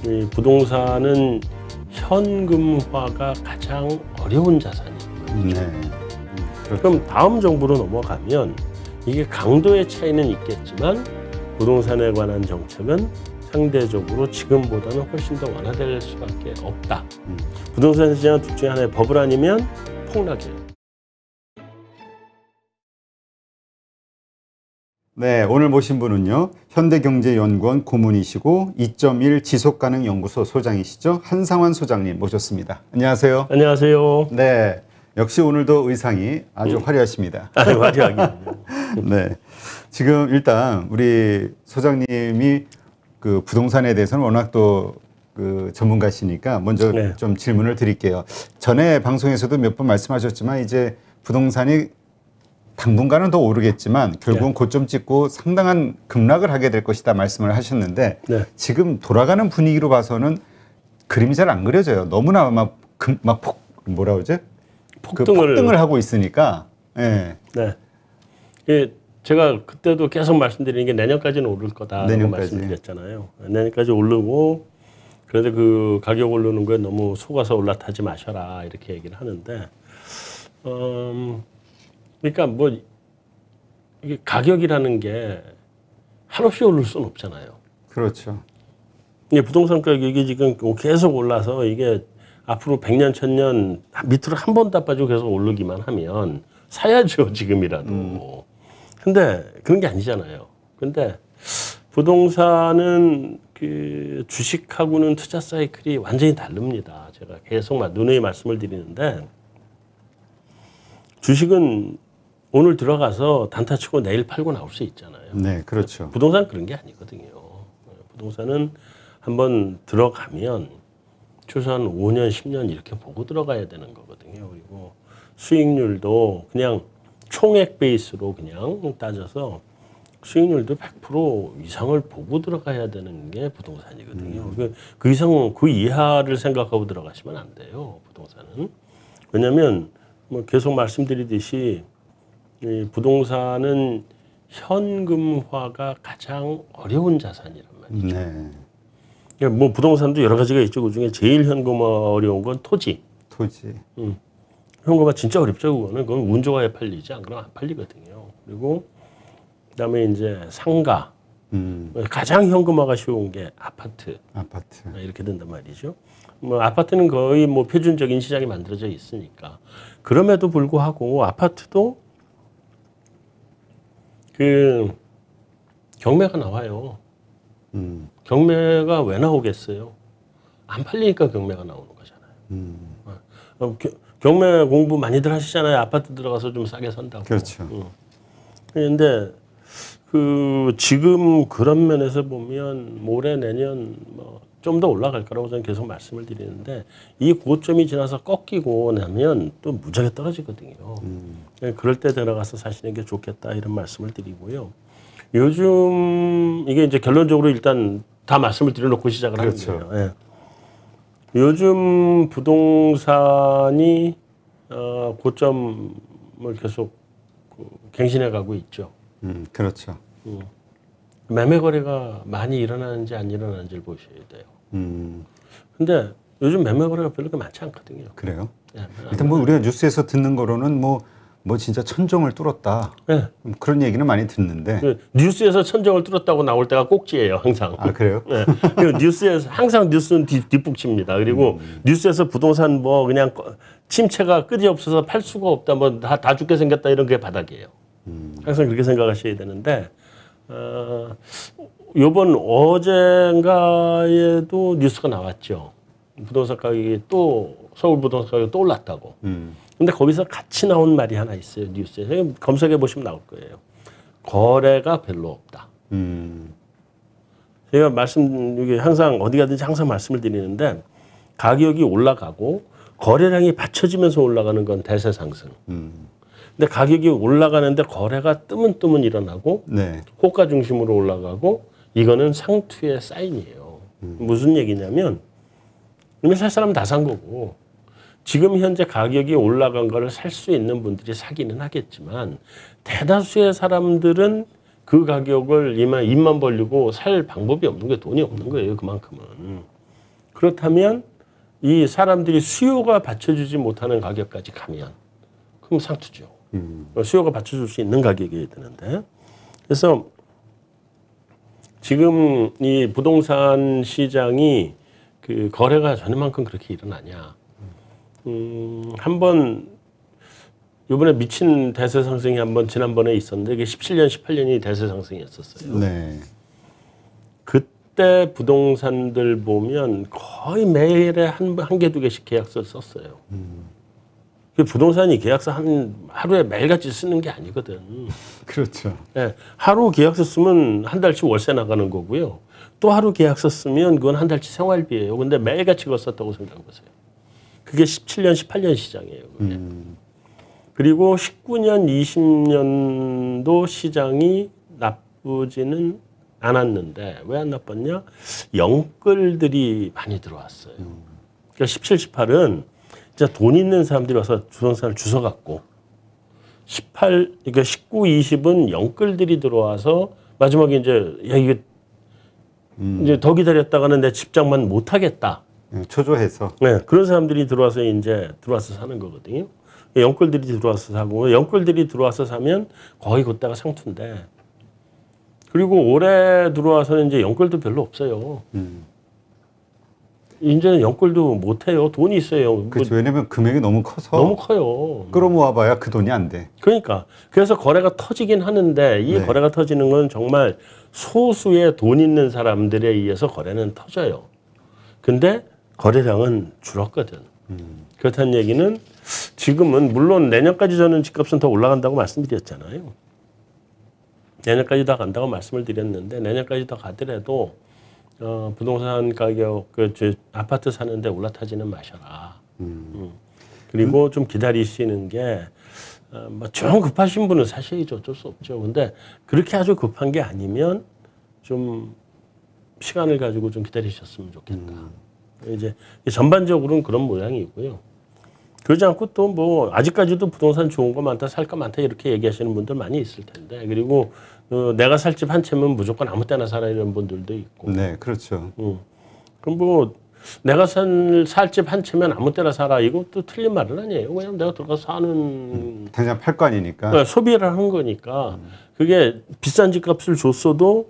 이 부동산은 현금화가 가장 어려운 자산입니다. 네. 그럼 다음 정부로 넘어가면 이게 강도의 차이는 있겠지만 부동산에 관한 정책은 상대적으로 지금보다는 훨씬 더 완화될 수밖에 없다. 부동산 시장은 둘 중에 하나의 버블 아니면 폭락이에요. 네, 오늘 모신 분은요, 현대경제연구원 고문이시고 2.1 지속가능연구소 소장이시죠, 한상환 소장님 모셨습니다. 안녕하세요. 안녕하세요. 네, 역시 오늘도 의상이 아주 화려하십니다. 화려하긴요. 네, 지금 일단 우리 소장님이 그 부동산에 대해서는 워낙 또 그 전문가시니까 먼저 네. 좀 질문을 드릴게요. 전에 방송에서도 몇 번 말씀하셨지만 이제 부동산이 당분간은 더 오르겠지만 결국은 네. 고점 찍고 상당한 급락을 하게 될 것이다 말씀을 하셨는데 네. 지금 돌아가는 분위기로 봐서는 그림이 잘 안 그려져요. 너무나 뭐라 그러지? 폭등을 하고 있으니까. 예. 네. 예, 제가 그때도 계속 말씀드리는 게 내년까지는 오를 거다라고 내년까지. 말씀드렸잖아요. 내년까지 오르고 그런데 그 가격 오르는 거에 너무 속아서 올라타지 마셔라 이렇게 얘기를 하는데 그러니까 뭐 이게 가격이라는 게 한없이 오를 수는 없잖아요. 그렇죠. 이게 부동산 가격이 지금 계속 올라서 이게 앞으로 100년, 1000년 밑으로 한 번도 안 빠지고 계속 오르기만 하면 사야죠, 지금이라도. 근데 그런 게 아니잖아요. 근데 부동산은 그 주식하고는 투자 사이클이 완전히 다릅니다. 제가 계속 누누이 말씀을 드리는데 주식은 오늘 들어가서 단타 치고 내일 팔고 나올 수 있잖아요. 네, 그렇죠. 부동산 그런 게 아니거든요. 부동산은 한번 들어가면 최소한 5년, 10년 이렇게 보고 들어가야 되는 거거든요. 그리고 수익률도 그냥 총액 베이스로 그냥 따져서 수익률도 100% 이상을 보고 들어가야 되는 게 부동산이거든요. 그 이상, 그 이하를 생각하고 들어가시면 안 돼요, 부동산은. 왜냐하면 뭐 계속 말씀드리듯이 이 부동산은 현금화가 가장 어려운 자산이란 말이죠. 네. 뭐 부동산도 여러 가지가 있죠. 그 중에 제일 현금화 어려운 건 토지. 현금화 진짜 어렵죠. 그건 운 좋아야 팔리지 안 그러면 안 팔리거든요. 그리고 그다음에 이제 상가. 가장 현금화가 쉬운 게 아파트. 이렇게 된단 말이죠. 뭐 아파트는 거의 뭐 표준적인 시장이 만들어져 있으니까. 그럼에도 불구하고 아파트도 그 경매가 나와요. 경매가 왜 나오겠어요? 안 팔리니까 경매가 나오는 거잖아요. 경매 공부 많이들 하시잖아요. 아파트 들어가서 좀 싸게 산다고. 그렇죠. 그런데 그 지금 그런 면에서 보면 올해 내년 뭐 좀 더 올라갈 거라고 저는 계속 말씀을 드리는데 이 고점이 지나서 꺾이고 나면 또 무지하게 떨어지거든요. 그럴 때 들어가서 사시는 게 좋겠다 이런 말씀을 드리고요. 요즘 이게 이제 결론적으로 일단 다 말씀을 드려놓고 시작을 하는 거예요. 예. 요즘 부동산이 고점을 계속 갱신해 가고 있죠. 그렇죠. 매매 거래가 많이 일어나는지 안 일어나는지를 보셔야 돼요. 근데 요즘 매매 거래가 별로 많지 않거든요. 그래요? 예, 일단 뭐 우리가 뉴스에서 듣는 거로는 뭐 진짜 천정을 뚫었다. 네. 그런 얘기는 많이 듣는데. 뉴스에서 천정을 뚫었다고 나올 때가 꼭지예요, 항상. 아, 그래요? 네. 뉴스에서 항상 뉴스는 뒷북칩니다. 그리고 뉴스에서 부동산 뭐 그냥 침체가 끝이 없어서 팔 수가 없다, 뭐 다 죽게 생겼다 이런 게 바닥이에요. 항상 그렇게 생각하셔야 되는데 요번 어젠가에도 뉴스가 나왔죠. 부동산 가격이 또 서울 부동산 가격이 또 올랐다고. 근데 거기서 같이 나온 말이 하나 있어요. 뉴스에. 검색해 보시면 나올 거예요. 거래가 별로 없다. 제가 이게 항상 어디 가든지 항상 말씀을 드리는데 가격이 올라가고 거래량이 받쳐지면서 올라가는 건 대세 상승. 근데 가격이 올라가는데 거래가 뜨문뜨문 일어나고 네. 호가 중심으로 올라가고 이거는 상투의 사인이에요. 무슨 얘기냐면 이미 살 사람 다 산 거고 지금 현재 가격이 올라간 거를 살 수 있는 분들이 사기는 하겠지만 대다수의 사람들은 그 가격을 입만 벌리고 살 방법이 없는 거예요. 돈이 없는 거예요. 그만큼은. 그렇다면 이 사람들이 수요가 받쳐주지 못하는 가격까지 가면 그럼 상투죠. 수요가 받쳐줄 수 있는 가격이 되는데 그래서 지금 이 부동산 시장이 그 거래가 전에만큼 그렇게 일어나냐? 한번 이번에 미친 대세 상승이 한번 지난번에 있었는데 이게 17년, 18년이 대세 상승이었었어요. 네. 그때 부동산들 보면 거의 매일에 한 개, 두 개씩 계약서 썼어요. 그 부동산이 계약서 하루에 매일같이 쓰는 게 아니거든. 그렇죠. 네, 하루 계약서 쓰면 한 달치 월세 나가는 거고요. 또 하루 계약서 쓰면 그건 한 달치 생활비예요. 근데 매일같이 그거 썼다고 생각해 보세요. 그게 17년, 18년 시장이에요. 그게. 그리고 19년, 20년도 시장이 나쁘지는 않았는데 왜 안 나빴냐? 영끌들이 많이 들어왔어요. 그러니까 17, 18은 진짜 돈 있는 사람들이 와서 부동산을 주워 갖고 18, 그러니까 19, 20은 영끌들이 들어와서 마지막에 이제 야 이게 이제 더 기다렸다가는 내 집장만 못 하겠다. 초조해서. 네, 그런 사람들이 들어와서 이제 들어와서 사는 거거든요. 영끌들이 들어와서 사고 영끌들이 들어와서 사면 거의 그때가 상투인데 그리고 올해 들어와서는 이제 영끌도 별로 없어요. 이제는 영끌도 못 해요. 돈이 있어요. 그렇죠. 왜냐면 금액이 너무 커서 너무 커요. 끌어모아봐야 그 돈이 안 돼. 그러니까 그래서 거래가 터지긴 하는데 이 네. 거래가 터지는 건 정말 소수의 돈 있는 사람들에 의해서 거래는 터져요. 근데 거래량은 줄었거든. 그렇다는 얘기는 지금은 물론 내년까지 저는 집값은 더 올라간다고 말씀드렸잖아요. 내년까지 더 간다고 말씀을 드렸는데 내년까지 더 가더라도 부동산 가격 아파트 사는데 올라타지는 마셔라. 그리고 좀 기다리시는 게 좀 급하신 분은 사셔야죠. 어쩔 수 없죠. 근데 그렇게 아주 급한 게 아니면 좀 시간을 가지고 좀 기다리셨으면 좋겠다. 이제 전반적으로는 그런 모양이고요. 그러지 않고 또 뭐 아직까지도 부동산 좋은 거 많다, 살 거 많다 이렇게 얘기하시는 분들 많이 있을 텐데 그리고 내가 살 집 한 채면 무조건 아무 때나 사라 이런 분들도 있고. 네, 그렇죠. 그럼 뭐 내가 살 집 한 채면 아무 때나 사라 이것도 틀린 말은 아니에요. 그냥 내가 들어가서 사는 당장 팔 거 아니니까. 소비를 하는 거니까 그게 비싼 집값을 줬어도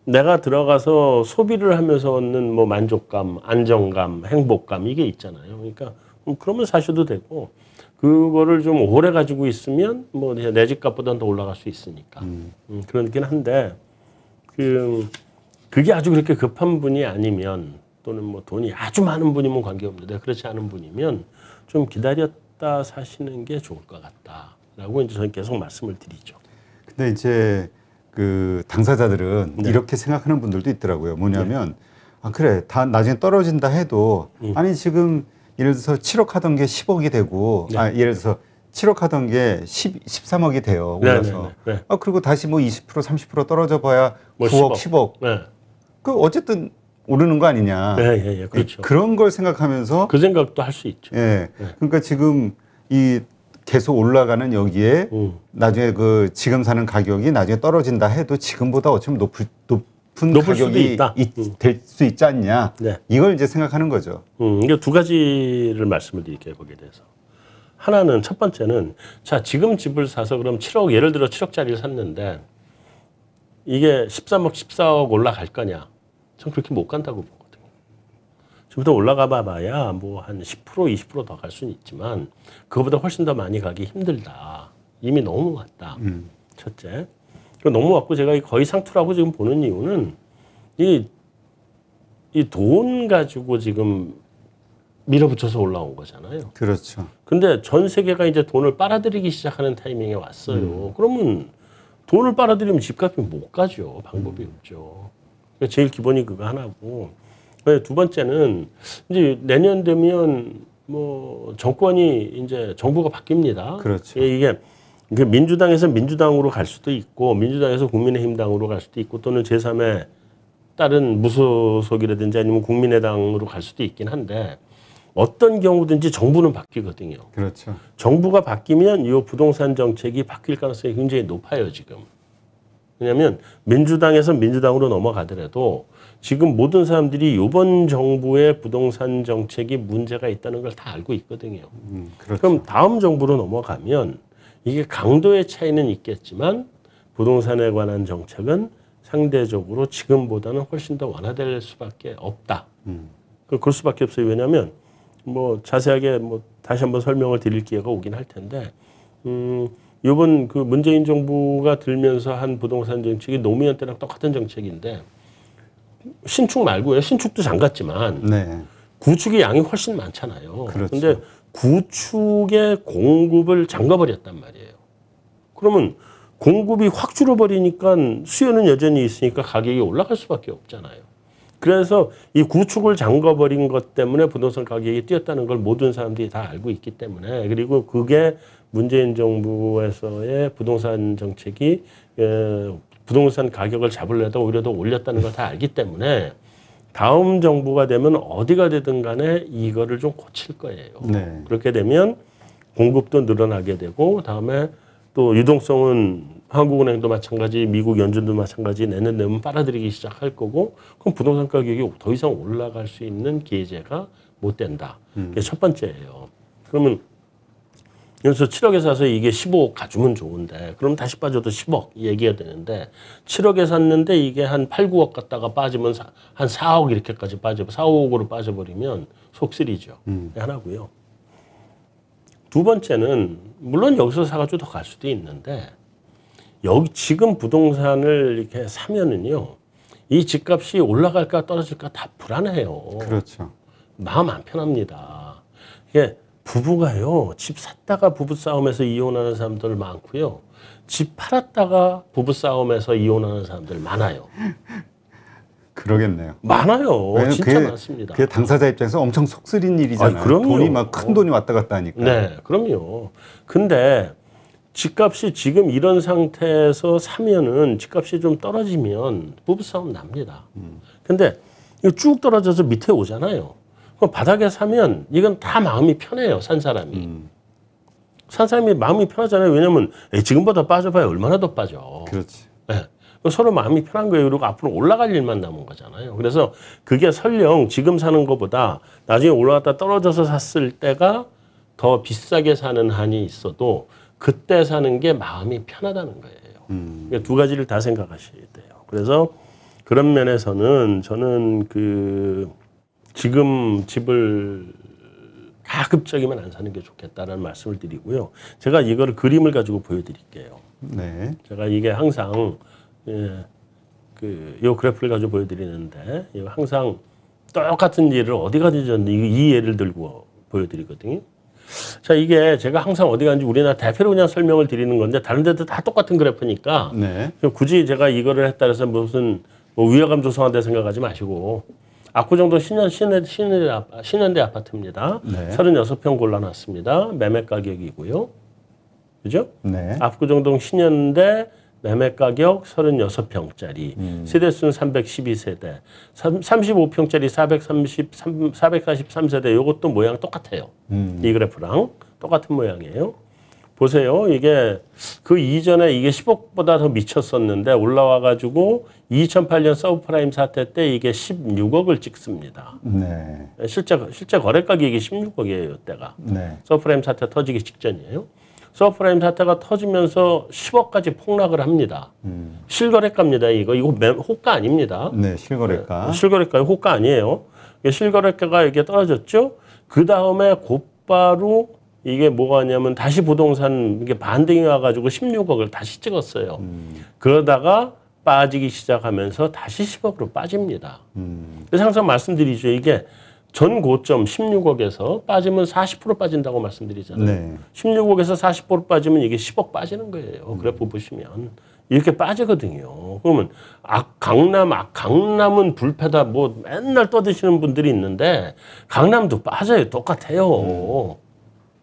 내가 들어가서 소비를 하면서 얻는 뭐 만족감, 안정감, 행복감 이게 있잖아요. 그러니까 그러면 사셔도 되고 그거를 좀 오래 가지고 있으면 뭐 내 집값보다는 더 올라갈 수 있으니까 그렇긴 한데 그게 아주 그렇게 급한 분이 아니면 또는 뭐 돈이 아주 많은 분이면 관계없는데 그렇지 않은 분이면 좀 기다렸다 사시는 게 좋을 것 같다라고 이제 저는 계속 말씀을 드리죠. 근데 이제 그 당사자들은 네. 이렇게 생각하는 분들도 있더라고요. 뭐냐면 아 그래 다 나중에 떨어진다 해도 아니 지금 예를 들어서 7억 하던 게 10억이 되고 네. 예를 들어서 7억 하던 게 13억이 돼요. 올라서. 네. 그리고 다시 뭐 20% 30% 떨어져 봐야 뭐 9억 10억. 네. 그 어쨌든 오르는 거 아니냐. 예, 그렇죠. 그런 걸 생각하면서 그 생각도 할 수 있죠. 예. 그러니까 지금 이 계속 올라가는 여기에 나중에 그 지금 사는 가격이 나중에 떨어진다 해도 지금보다 어쩌면 높은 가격이 될 수 있지 않냐. 네. 이걸 이제 생각하는 거죠. 이게 두 가지를 말씀을 드릴게요. 거기에 대해서. 하나는 첫 번째는 자 지금 집을 사서 그럼 7억 예를 들어 7억짜리를 샀는데 이게 13억 14억 올라갈 거냐. 전 그렇게 못 간다고 보거든요. 지금부터 올라가 봐야 뭐 한 10% 20% 더 갈 수는 있지만 그거보다 훨씬 더 많이 가기 힘들다. 이미 너무 왔다. 첫째. 너무 왔고 제가 거의 상투라고 지금 보는 이유는 이 돈 가지고 지금 밀어붙여서 올라온 거잖아요. 그렇죠. 근데 전 세계가 이제 돈을 빨아들이기 시작하는 타이밍에 왔어요. 그러면 돈을 빨아들이면 집값이 못 가죠. 방법이 없죠. 제일 기본이 그거 하나고. 두 번째는 이제 내년 되면 뭐 정권이 이제 정부가 바뀝니다. 그렇죠. 이게 민주당에서 민주당으로 갈 수도 있고 민주당에서 국민의힘당으로 갈 수도 있고 또는 제3의 다른 무소속이라든지 아니면 국민의당으로 갈 수도 있긴 한데 어떤 경우든지 정부는 바뀌거든요. 그렇죠. 정부가 바뀌면 이 부동산 정책이 바뀔 가능성이 굉장히 높아요, 지금. 왜냐하면 민주당에서 민주당으로 넘어가더라도 지금 모든 사람들이 이번 정부의 부동산 정책이 문제가 있다는 걸 다 알고 있거든요. 그렇죠. 그럼 다음 정부로 넘어가면 이게 강도의 차이는 있겠지만 부동산에 관한 정책은 상대적으로 지금보다는 훨씬 더 완화될 수밖에 없다. 그럴 수밖에 없어요. 왜냐하면 뭐 자세하게 뭐 다시 한번 설명을 드릴 기회가 오긴 할 텐데 이번 그 문재인 정부가 들면서 한 부동산 정책이 노무현 때랑 똑같은 정책인데 신축 말고요. 신축도 잠갔지만 네. 구축의 양이 훨씬 많잖아요. 그렇죠. 근데 구축의 공급을 잠가버렸단 말이에요. 그러면 공급이 확 줄어버리니까 수요는 여전히 있으니까 가격이 올라갈 수밖에 없잖아요. 그래서 이 구축을 잠가버린 것 때문에 부동산 가격이 뛰었다는 걸 모든 사람들이 다 알고 있기 때문에 그리고 그게 문재인 정부에서의 부동산 정책이 부동산 가격을 잡으려다 오히려 더 올렸다는 걸 다 알기 때문에 다음 정부가 되면 어디가 되든 간에 이거를 좀 고칠 거예요. 네. 그렇게 되면 공급도 늘어나게 되고 다음에 또 유동성은 한국은행도 마찬가지, 미국 연준도 마찬가지 내년 되면 빨아들이기 시작할 거고 그럼 부동산 가격이 더 이상 올라갈 수 있는 기회제가 못 된다. 그게 첫 번째예요. 그러면 그래서 7억에 사서 이게 15억 가주면 좋은데 그럼 다시 빠져도 10억 얘기가 되는데 7억에 샀는데 이게 한 8, 9억 갔다가 빠지면 한 4억 이렇게까지 빠져 4, 5억으로 빠져버리면 속쓰리죠. 하나고요. 두 번째는 물론 여기서 사가지고 더 갈 수도 있는데 여기 지금 부동산을 이렇게 사면은요 이 집값이 올라갈까 떨어질까 다 불안해요. 그렇죠. 마음 안 편합니다. 이게 부부가요 집 샀다가 부부 싸움에서 이혼하는 사람들 많고요 집 팔았다가 부부 싸움에서 이혼하는 사람들 많아요. 그러겠네요. 많아요. 진짜 그게, 많습니다. 그게 당사자 입장에서 엄청 속쓰린 일이잖아요. 그럼요. 돈이 막 큰 돈이 왔다 갔다 하니까. 네, 그럼요. 근데 집값이 지금 이런 상태에서 사면은 집값이 좀 떨어지면 부부싸움 납니다. 근데 이거 쭉 떨어져서 밑에 오잖아요. 그럼 바닥에 사면 이건 다 마음이 편해요. 산 사람이. 산 사람이 마음이 편하잖아요. 왜냐면 지금보다 빠져봐야 얼마나 더 빠져. 그렇지. 네. 서로 마음이 편한 거예요. 그리고 앞으로 올라갈 일만 남은 거잖아요. 그래서 그게 설령 지금 사는 것보다 나중에 올라갔다 떨어져서 샀을 때가 더 비싸게 사는 한이 있어도 그때 사는 게 마음이 편하다는 거예요. 그러니까 두 가지를 다 생각하셔야 돼요. 그래서 그런 면에서는 저는 그 지금 집을 가급적이면 안 사는 게 좋겠다라는 말씀을 드리고요. 제가 이거를 그림을 가지고 보여드릴게요. 네. 제가 이게 항상 요 그래프를 가지고 보여드리는데 이거 항상 똑같은 예를 어디 가든지 이 예를 들고 보여드리거든요. 자, 이게 제가 항상 어디 가는지 우리나라 대표로 그냥 설명을 드리는 건데 다른 데도 다 똑같은 그래프니까 네. 굳이 제가 이거를 했다 해서 무슨 뭐 위화감 조성한다 생각하지 마시고 압구정동 신현대 아파트입니다. 네. 36평 골라놨습니다. 매매 가격이고요. 그죠? 네. 압구정동 신현대 매매 가격 36평짜리, 세대수는 312세대, 35평짜리 443세대, 요것도 모양 똑같아요. 이 그래프랑 똑같은 모양이에요. 보세요. 이게 그 이전에 이게 10억보다 더 미쳤었는데 올라와가지고 2008년 서브프라임 사태 때 이게 16억을 찍습니다. 네. 실제 거래 가격이 16억이에요, 이때가. 네. 서브프라임 사태 터지기 직전이에요. 서브프라임 사태가 터지면서 10억까지 폭락을 합니다. 실거래가입니다. 이거 호가 아닙니다. 네, 실거래가. 실거래가 호가 아니에요. 실거래가가 이게 떨어졌죠. 그 다음에 곧바로 이게 뭐가 하냐면 다시 부동산 이게 반등이 와가지고 16억을 다시 찍었어요. 그러다가 빠지기 시작하면서 다시 10억으로 빠집니다. 그래서 항상 말씀드리죠. 이게 전 고점 16억에서 빠지면 40% 빠진다고 말씀드리잖아요. 네. 16억에서 40% 빠지면 이게 10억 빠지는 거예요. 그래프 보시면 이렇게 빠지거든요. 그러면 강남은 불패다 뭐 맨날 떠드시는 분들이 있는데 강남도 빠져요. 똑같아요.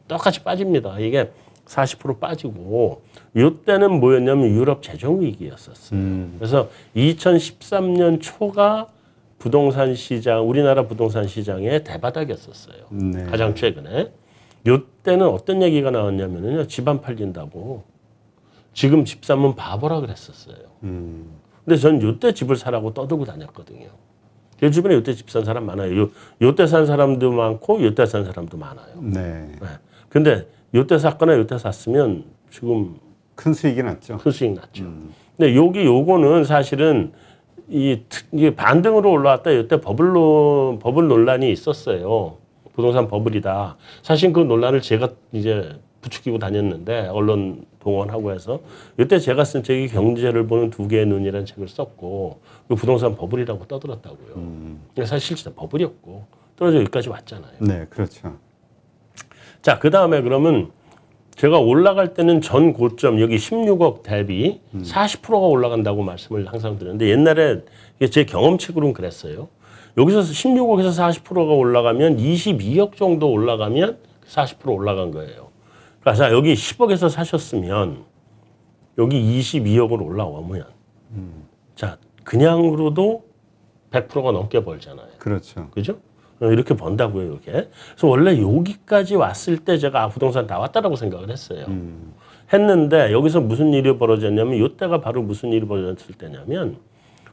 똑같이 빠집니다. 이게 40% 빠지고 이때는 뭐였냐면 유럽 재정 위기였었어요. 그래서 2013년 초가 부동산 시장, 우리나라 부동산 시장의 대바닥이었었어요. 네. 가장 최근에. 이때는 어떤 얘기가 나왔냐면요. 집 안 팔린다고. 지금 집 사면 바보라 그랬었어요. 근데 전 이때 집을 사라고 떠들고 다녔거든요. 제 주변에 요때 집 산 사람 많아요. 요때 산 사람도 많고 요때 산 사람도 많아요. 네. 네. 근데 요때 샀거나 요때 샀으면 지금 큰 수익이 났죠. 큰 수익 났죠. 근데 요거는 사실은 이게 반등으로 올라왔다. 이때 버블 논란이 있었어요. 부동산 버블이다. 사실 그 논란을 제가 이제 부추기고 다녔는데 언론 동원하고 해서 이때 제가 쓴 책이 경제를 보는 두 개의 눈이라는 책을 썼고 그 부동산 버블이라고 떠들었다고요. 사실 실제 버블이었고 떨어져 여기까지 왔잖아요. 네, 그렇죠. 자, 그 다음에 그러면 제가 올라갈 때는 전 고점 여기 16억 대비 40%가 올라간다고 말씀을 항상 드렸는데 옛날에 제 경험칙으로는 그랬어요. 여기서 16억에서 40%가 올라가면 22억 정도 올라가면 40% 올라간 거예요. 그러니까 자, 여기 10억에서 사셨으면 여기 22억으로 올라오면 자, 그냥으로도 100%가 넘게 벌잖아요. 그렇죠. 그죠? 이렇게 번다고요, 이렇게. 그래서 원래 여기까지 왔을 때 제가 부동산 다 왔다라고 생각을 했어요. 했는데 여기서 무슨 일이 벌어졌냐면 이때가 바로 무슨 일이 벌어졌을 때냐면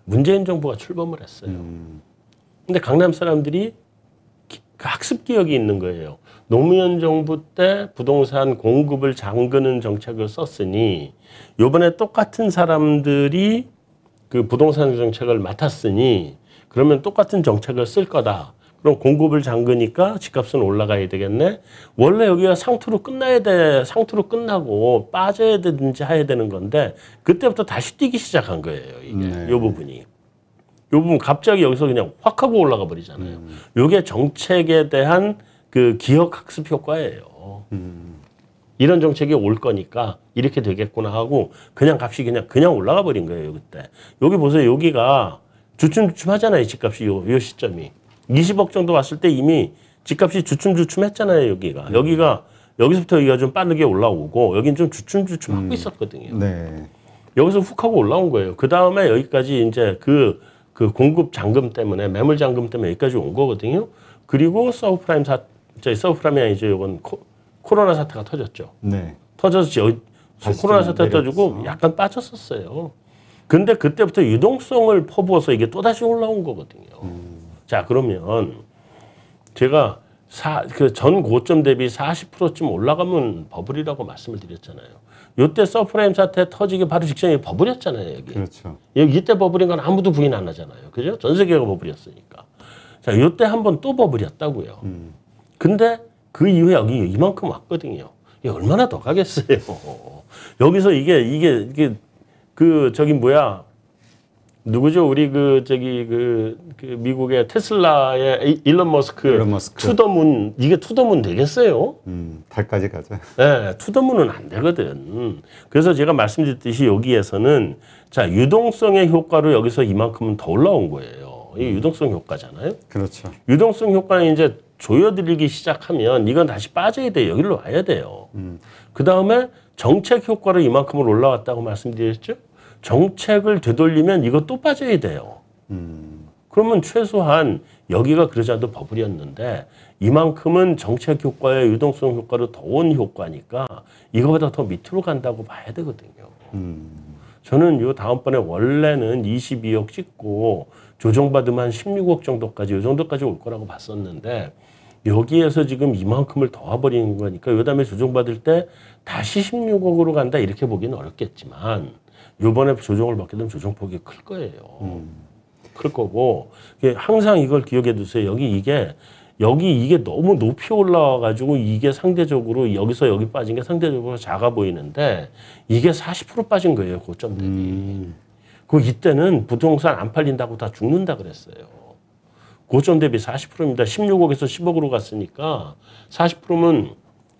문재인 정부가 출범을 했어요. 근데 강남 사람들이 그 학습 기억이 있는 거예요. 노무현 정부 때 부동산 공급을 잠그는 정책을 썼으니 이번에 똑같은 사람들이 그 부동산 정책을 맡았으니 그러면 똑같은 정책을 쓸 거다. 그럼 공급을 잠그니까 집값은 올라가야 되겠네. 원래 여기가 상투로 끝나야 돼. 상투로 끝나고 빠져야 되든지 해야 되는 건데 그때부터 다시 뛰기 시작한 거예요. 이게 이 부분이. 이 부분 갑자기 여기서 그냥 확 하고 올라가 버리잖아요. 이게 정책에 대한 그 기억 학습 효과예요. 이런 정책이 올 거니까 이렇게 되겠구나 하고 그냥 값이 그냥 올라가 버린 거예요. 그때. 여기 보세요. 여기가 주춤주춤 하잖아요. 집값이 요 시점이. 20억 정도 왔을 때 이미 집값이 주춤주춤했잖아요. 여기가 여기서부터 여기가 좀 빠르게 올라오고 여긴 좀 주춤주춤 하고 있었거든요. 네. 여기서 훅 하고 올라온 거예요. 그 다음에 여기까지 이제 그 공급 잠금 때문에 매물 잠금 때문에 여기까지 온 거거든요. 그리고 서브프라임이 아니죠. 이건 코로나 사태가 터졌죠. 네. 터져서 코로나 사태 터지고 약간 빠졌었어요. 근데 그때부터 유동성을 퍼부어서 이게 또다시 올라온 거거든요. 자, 그러면 제가 그 전 고점 대비 40%쯤 올라가면 버블이라고 말씀을 드렸잖아요. 이때 서프라임 사태 터지기 바로 직전에 버블이었잖아요. 여기. 그렇죠. 여기 이때 버블인 건 아무도 부인 안 하잖아요. 그죠? 전 세계가 버블이었으니까. 자, 이때 한번 또 버블이었다고요. 근데 그 이후에 여기 이만큼 왔거든요. 이게 얼마나 더 가겠어요. 여기서 이게 저기 뭐야. 누구죠? 우리 그 미국의 테슬라의 일론 머스크 투더문 이게 투더문 되겠어요? 달까지 가자. 네, 투더문은 안 되거든. 그래서 제가 말씀드렸듯이 여기에서는 자 유동성의 효과로 여기서 이만큼은 더 올라온 거예요. 이게 유동성 효과잖아요. 그렇죠. 유동성 효과는 이제 조여들기 시작하면 이건 다시 빠져야 돼요. 여기로 와야 돼요. 그 다음에 정책 효과로 이만큼을 올라왔다고 말씀드렸죠. 정책을 되돌리면 이거 또 빠져야 돼요. 그러면 최소한 여기가 그러지 않아도 버블이었는데 이만큼은 정책 효과에 유동성 효과로 더 온 효과니까 이거보다 더 밑으로 간다고 봐야 되거든요. 저는 요 다음번에 원래는 22억 찍고 조정받으면 한 16억 정도까지 요 정도까지 올 거라고 봤었는데 여기에서 지금 이만큼을 더 와버리는 거니까 요 다음에 조정받을 때 다시 16억으로 간다 이렇게 보기는 어렵겠지만 이번에 조정을 받게 되면 조정폭이 클 거예요. 클 거고 항상 이걸 기억해 두세요. 이게 너무 높이 올라와 가지고 이게 상대적으로 여기서 여기 빠진 게 상대적으로 작아 보이는데 이게 40% 빠진 거예요. 고점 대비. 그 이때는 부동산 안 팔린다고 다 죽는다 그랬어요. 고점 대비 40%입니다. 16억에서 10억으로 갔으니까 40%면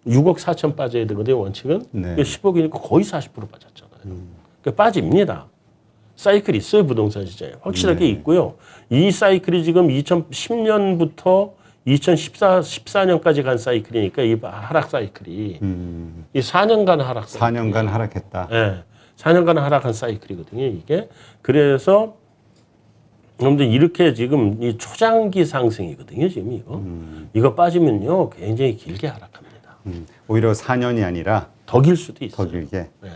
6억 4천 빠져야 되거든요. 원칙은. 네. 10억이니까 거의 40% 빠졌잖아요. 그러니까 빠집니다. 사이클이 있어요. 부동산 시장에. 확실하게 있고요. 이 사이클이 지금 2010년부터 2014년까지 간 사이클이니까 이 하락 사이클이 이 4년간 하락 사이클. 4년간 하락했다. 네. 4년간 하락한 사이클이거든요. 이게. 그래서 여러분들 이렇게 지금 이 초장기 상승이거든요. 지금 이거 빠지면요. 굉장히 길게 하락합니다. 오히려 4년이 아니라 더 길 수도 있어요. 더 길게. 네.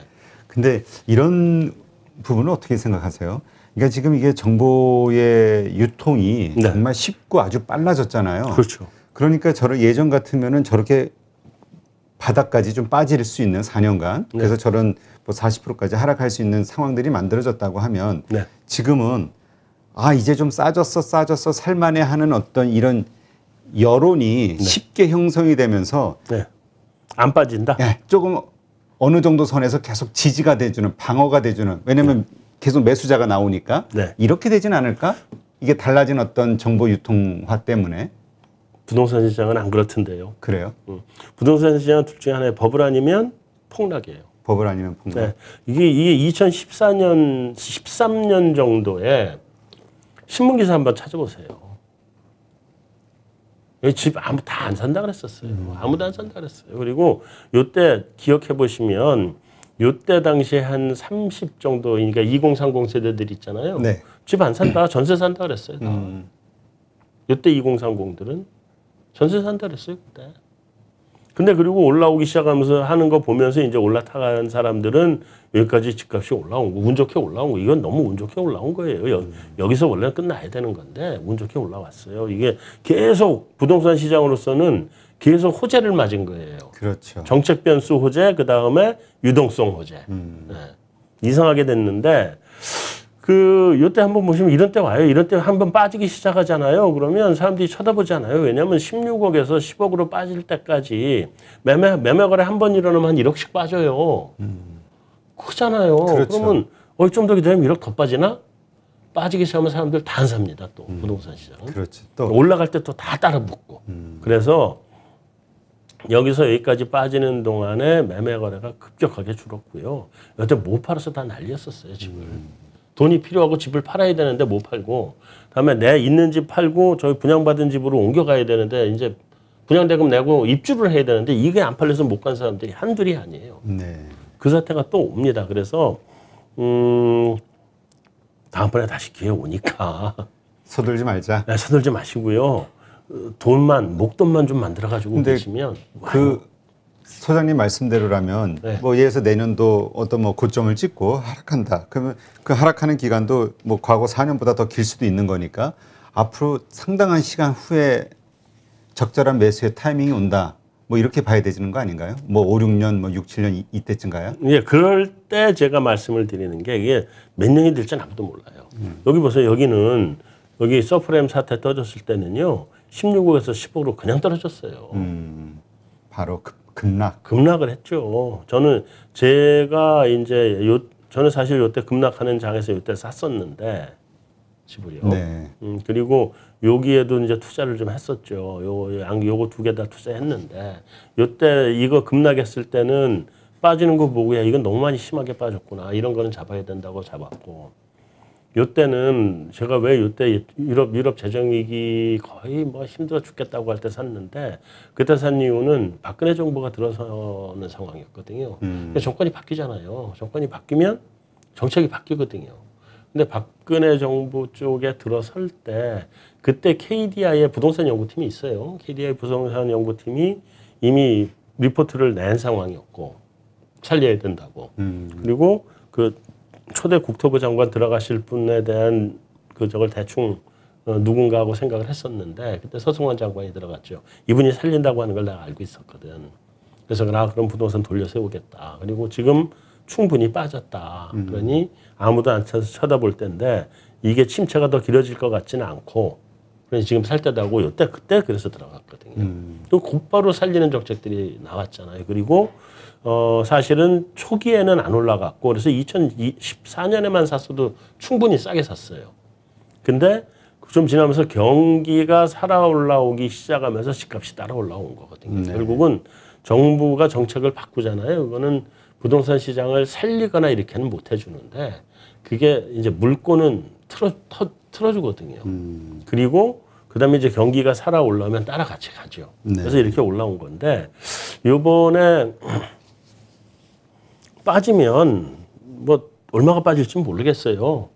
근데 이런 부분은 어떻게 생각하세요? 그러니까 지금 이게 정보의 유통이 네. 정말 쉽고 아주 빨라졌잖아요. 그렇죠. 그러니까 저런 예전 같으면은 저렇게 바닥까지 좀 빠질 수 있는 4년간 그래서 저런 뭐 40%까지 하락할 수 있는 상황들이 만들어졌다고 하면 네. 지금은 아 이제 좀 싸졌어 살만해 하는 어떤 이런 여론이 쉽게 형성이 되면서 네. 안 빠진다. 예, 조금 어느 정도 선에서 계속 지지가 돼주는 방어가 돼주는 왜냐하면 계속 매수자가 나오니까 네. 이렇게 되진 않을까? 이게 달라진 어떤 정보 유통화 때문에 부동산 시장은 안 그렇던데요. 그래요? 부동산 시장은 둘 중에 하나의 버블 아니면 폭락이에요. 버블 아니면 폭락. 네. 이게 2014년, 13년 정도에 신문 기사 한번 찾아보세요. 여기 집 아무 다 안 산다 그랬었어요. 아무도 안 산다 그랬어요. 그리고 요때 기억해 보시면 요때 당시에 한 30 정도 그러니까 2030 세대들 있잖아요. 네. 집 안 산다, 전세 산다 그랬어요. 다. 요때 2030들은 전세 산다 그랬어요 그때. 근데 그리고 올라오기 시작하면서 하는 거 보면서 이제 올라타간 사람들은 여기까지 집값이 올라온 거, 운 좋게 올라온 거. 이건 너무 운 좋게 올라온 거예요. 여기서 원래 끝나야 되는 건데 운 좋게 올라왔어요. 이게 계속 부동산 시장으로서는 계속 호재를 맞은 거예요. 그렇죠. 정책 변수 호재, 그 다음에 유동성 호재. 네. 이상하게 됐는데 요때 한번 보시면 이런 때 와요. 이런 때 한번 빠지기 시작하잖아요. 그러면 사람들이 쳐다보잖아요. 왜냐하면 16억에서 10억으로 빠질 때까지 매매 거래 한 번 일어나면 한 1억씩 빠져요. 크잖아요. 그렇죠. 그러면 좀 더 기다리면 1억 더 빠지나? 빠지기 시작하면 사람들 다 안 삽니다. 또 부동산 시장은. 그렇죠. 또 올라갈 때 또 다 따라 붙고. 그래서 여기서 여기까지 빠지는 동안에 매매 거래가 급격하게 줄었고요. 여태 못 팔아서 다 난리였었어요, 집을. 돈이 필요하고 집을 팔아야 되는데 못 팔고, 다음에 내 있는 집 팔고 저희 분양받은 집으로 옮겨가야 되는데 이제 분양대금 내고 입주를 해야 되는데 이게 안 팔려서 못 간 사람들이 한둘이 아니에요. 네. 그 사태가 또 옵니다. 그래서 다음번에 다시 기회 오니까 서둘지 말자. 서둘지 마시고요. 목돈만 좀 만들어 가지고 계시면 그 소장님 말씀대로라면 네. 뭐 예에서 내년도 어떤 뭐 고점을 찍고 하락한다. 그러면 그 하락하는 기간도 뭐 과거 4년보다 더 길 수도 있는 거니까 앞으로 상당한 시간 후에 적절한 매수의 타이밍이 온다. 뭐 이렇게 봐야 되는 거 아닌가요? 뭐 5, 6년, 뭐 6, 7년 이때쯤가요? 예, 그럴 때 제가 말씀을 드리는 게 이게 몇 년이 될지는 아무도 몰라요. 여기 보세요. 여기 서프라임 사태 터졌을 때는요. 16억에서 10억으로 그냥 떨어졌어요. 바로 급락. 급락을 했죠. 저는 사실 요때 급락하는 장에서 요때 샀었는데 집을요. 네. 그리고 여기에도 이제 투자를 좀 했었죠. 요거 두 개 다 투자했는데 요때 이거 급락했을 때는 빠지는 거 보고 야 이건 너무 많이 심하게 빠졌구나. 이런 거는 잡아야 된다고 잡았고. 요때는 제가 왜 요때 유럽 재정위기 거의 뭐 힘들어 죽겠다고 할 때 샀는데 그때 산 이유는 박근혜 정부가 들어서는 상황이었거든요. 정권이 바뀌잖아요. 정권이 바뀌면 정책이 바뀌거든요. 근데 박근혜 정부 쪽에 들어설 때 그때 KDI의 부동산 연구팀이 있어요. KDI 부동산 연구팀이 이미 리포트를 낸 상황이었고 살려야 된다고. 그리고 그 초대 국토부 장관 들어가실 분에 대한 저걸 대충 누군가 하고 생각을 했었는데 그때 서승환 장관이 들어갔죠. 이분이 살린다고 하는 걸 내가 알고 있었거든. 그래서 그럼 부동산 돌려 세우겠다. 그리고 지금 충분히 빠졌다. 그러니 아무도 안 쳐다볼 때인데 이게 침체가 더 길어질 것 같지는 않고 그래서 지금 살 때도 하고 그때 그래서 들어갔거든요. 또 곧바로 살리는 정책들이 나왔잖아요. 그리고 사실은 초기에는 안 올라갔고 그래서 2014년에만 샀어도 충분히 싸게 샀어요. 근데 좀 지나면서 경기가 살아 올라오기 시작하면서 집값이 따라 올라온 거거든요. 네. 결국은 정부가 정책을 바꾸잖아요. 그거는 부동산 시장을 살리거나 이렇게는 못 해주는데 그게 이제 물꼬는 틀어주거든요. 그리고 그다음에 이제 경기가 살아 올라오면 따라 같이 가죠. 네. 그래서 이렇게 올라온 건데 이번에 빠지면 뭐 얼마가 빠질지 모르겠어요.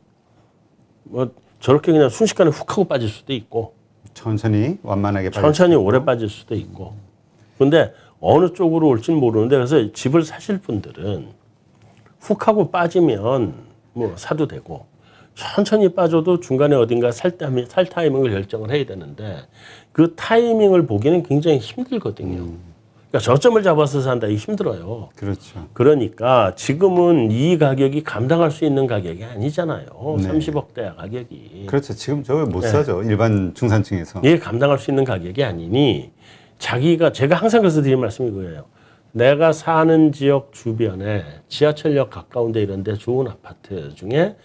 뭐 저렇게 그냥 순식간에 훅 하고 빠질 수도 있고 천천히 완만하게 천천히 오래 빠질 수도 있고. 근데 어느 쪽으로 올지는 모르는데 그래서 집을 사실 분들은 훅 하고 빠지면 뭐 사도 되고 천천히 빠져도 중간에 어딘가 살 타이밍을 결정을 해야 되는데 그 타이밍을 보기는 굉장히 힘들거든요. 그러니까 저점을 잡아서 산다 이 힘들어요. 그렇죠. 그러니까 지금은 이 가격이 감당할 수 있는 가격이 아니잖아요. 네. 30억대 가격이. 그렇죠. 지금 저 못 사죠. 일반 중산층에서. 이게 감당할 수 있는 가격이 아니니 제가 항상 그래서 드리는 말씀이 그거예요. 내가 사는 지역 주변에 지하철역 가까운 데 이런 데 좋은 아파트 중에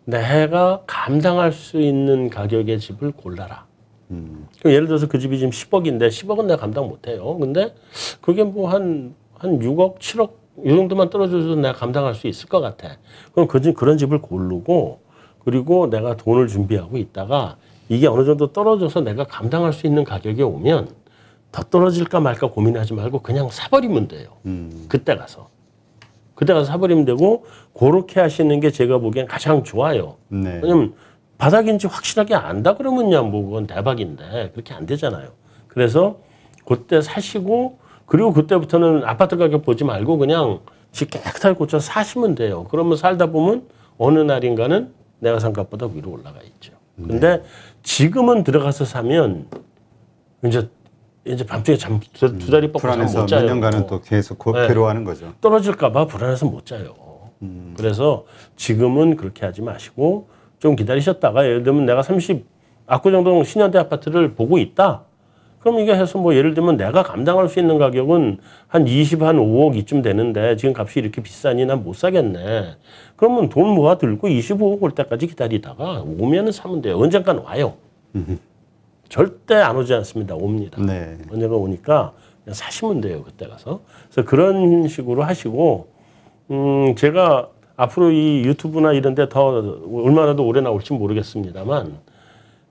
내가 감당할 수 있는 가격의 집을 골라라. 그럼 예를 들어서 그 집이 지금 10억인데 10억은 내가 감당 못 해요. 근데 그게 뭐 한 6억, 7억 이 정도만 떨어져도 내가 감당할 수 있을 것 같아. 그럼 그런 집을 고르고 그리고 내가 돈을 준비하고 있다가 이게 어느 정도 떨어져서 내가 감당할 수 있는 가격에 오면 더 떨어질까 말까 고민하지 말고 그냥 사버리면 돼요. 그때 가서 사버리면 되고 그렇게 하시는 게 제가 보기엔 가장 좋아요. 네. 왜냐면 바닥인지 확실하게 안다 그러면야 뭐 그건 대박인데 그렇게 안 되잖아요. 그래서 그때 사시고 그리고 그때부터는 아파트 가격 보지 말고 그냥 집 깨끗하게 고쳐 사시면 돼요. 그러면 살다 보면 어느 날인가는 내가 산 값보다 위로 올라가 있죠. 근데 지금은 들어가서 사면 이제 밤중에 두 다리 뻗고 잠 못 자요. 몇 년간은 또 계속 괴로워하는 거죠. 떨어질까 봐 불안해서 못 자요. 그래서 지금은 그렇게 하지 마시고 좀 기다리셨다가 예를 들면 내가 30 압구정동 신현대 아파트를 보고 있다. 그럼 이게 해서 뭐 예를 들면 내가 감당할 수 있는 가격은 한 5억 이쯤 되는데 지금 값이 이렇게 비싸니 난 못 사겠네. 그러면 돈 모아 들고 25억 올 때까지 기다리다가 오면은 사면 돼요. 언젠간 와요. 절대 안 오지 않습니다. 옵니다. 네. 언젠가 오니까 그냥 사시면 돼요. 그때 가서. 그래서 그런 식으로 하시고 제가 앞으로 이 유튜브나 이런 데 더 얼마나 더 오래 나올지 모르겠습니다만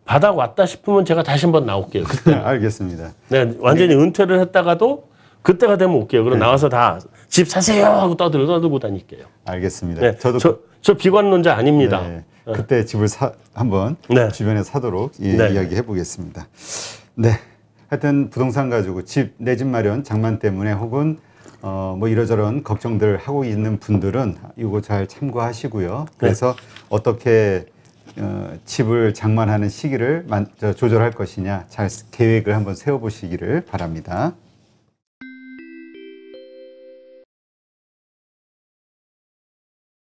바닥 왔다 싶으면 제가 다시 한번 나올게요. 그때. 알겠습니다. 네, 완전히 은퇴를 했다가도 그때가 되면 올게요. 그럼 나와서 다 집 사세요 하고 떠들고 다닐게요. 알겠습니다. 네, 저도 저 비관론자 아닙니다. 네, 그때 집을 한번 네. 주변에 사도록 네. 이야기해 보겠습니다. 네, 하여튼 부동산 가지고 내 집 마련 장만 때문에 혹은 뭐 이러저런 걱정들 하고 있는 분들은 이거 잘 참고하시고요. 그래서 어떻게 집을 장만하는 시기를 조절할 것이냐 잘 계획을 한번 세워보시기를 바랍니다.